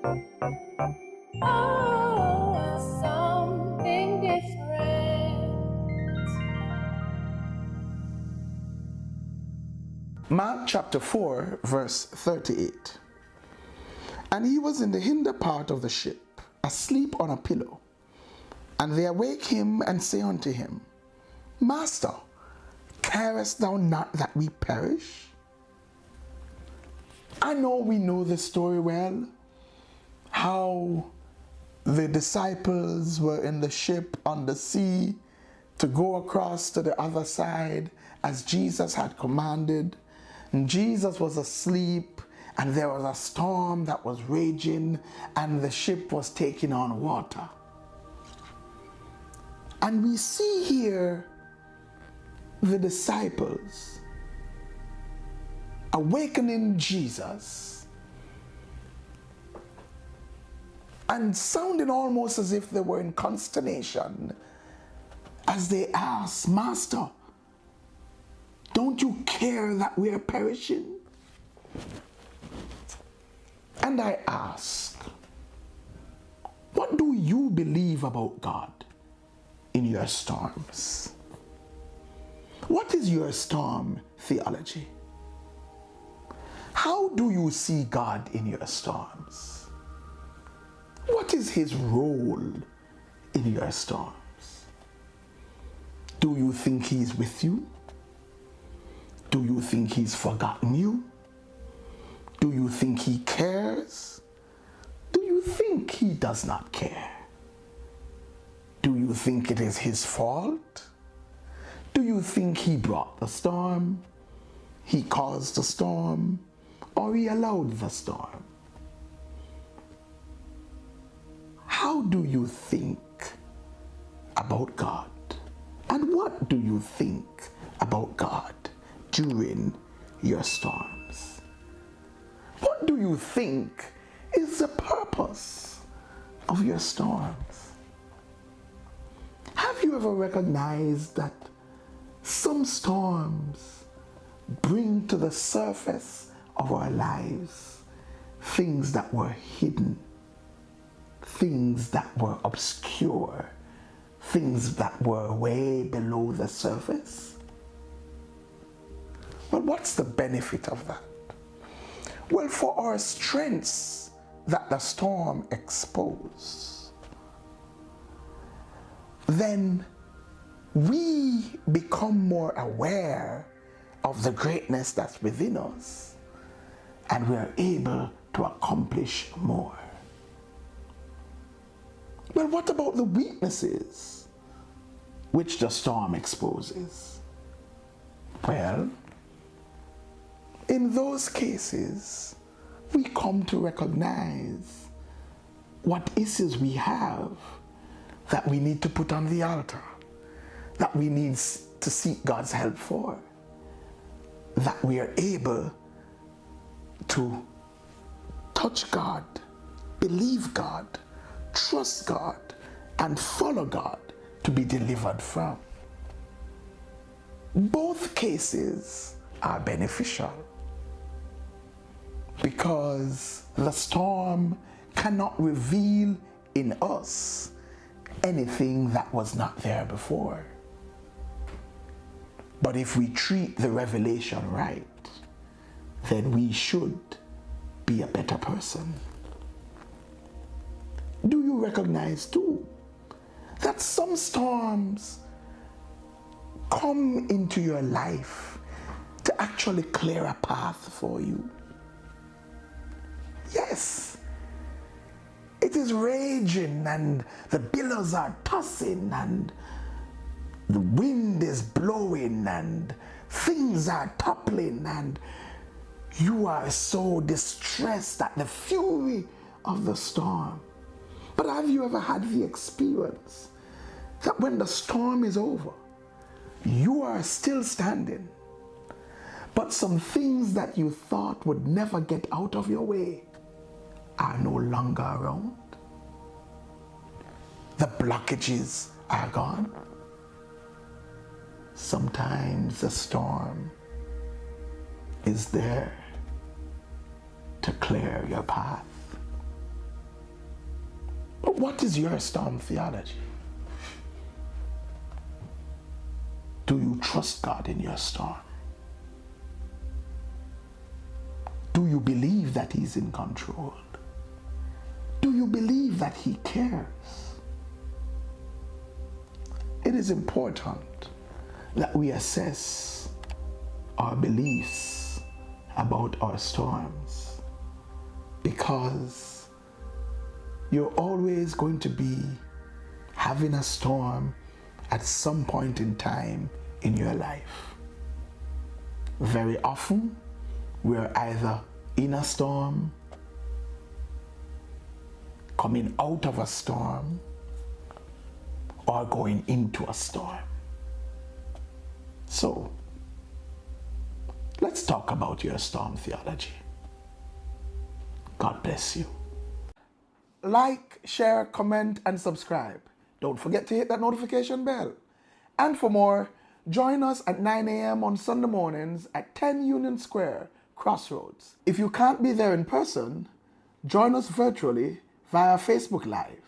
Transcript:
Oh, something different. Mark chapter 4, verse 38. And he was in the hinder part of the ship, asleep on a pillow. And they awake him and say unto him, Master, carest thou not that we perish? I know we know the story well, how the disciples were in the ship on the sea to go across to the other side as Jesus had commanded. And Jesus was asleep, and there was a storm that was raging, and the ship was taking on water. And we see here the disciples awakening Jesus and sounding almost as if they were in consternation as they asked, Master, don't you care that we are perishing? And I ask, what do you believe about God in your storms? What is your storm theology? How do you see God in your storms? What is his role in your storms? Do you think he's with you? Do you think he's forgotten you? Do you think he cares? Do you think he does not care? Do you think it is his fault? Do you think he brought the storm? He caused the storm? Or he allowed the storm? How do you think about God? And what do you think about God during your storms? What do you think is the purpose of your storms? Have you ever recognized that some storms bring to the surface of our lives things that were hidden, things that were obscure, things that were way below the surface? Well, what's the benefit of that? Well, for our strengths that the storm exposed, then we become more aware of the greatness that's within us, and we are able to accomplish more. Well, what about the weaknesses which the storm exposes? Well, in those cases, we come to recognize what issues we have that we need to put on the altar, that we need to seek God's help for, that we are able to touch God, believe God, trust God, and follow God to be delivered from. Both cases are beneficial because the storm cannot reveal in us anything that was not there before. But if we treat the revelation right, then we should be a better person. Do you recognize too that some storms come into your life to actually clear a path for you? Yes. It is raging and the billows are tossing and the wind is blowing and things are toppling and you are so distressed at the fury of the storm. But have you ever had the experience that when the storm is over, you are still standing, but some things that you thought would never get out of your way are no longer around? The blockages are gone. Sometimes the storm is there to clear your path. But what is your storm theology? Do you trust God in your storm? Do you believe that He's in control? Do you believe that He cares? It is important that we assess our beliefs about our storms, because you're always going to be having a storm at some point in time in your life. Very often, we're either in a storm, coming out of a storm, or going into a storm. So, let's talk about your storm theology. God bless you. Like, share, comment, and subscribe. Don't forget to hit that notification bell. And for more, join us at 9 a.m. on Sunday mornings at 10 Union Square, Crossroads. If you can't be there in person, join us virtually via Facebook Live.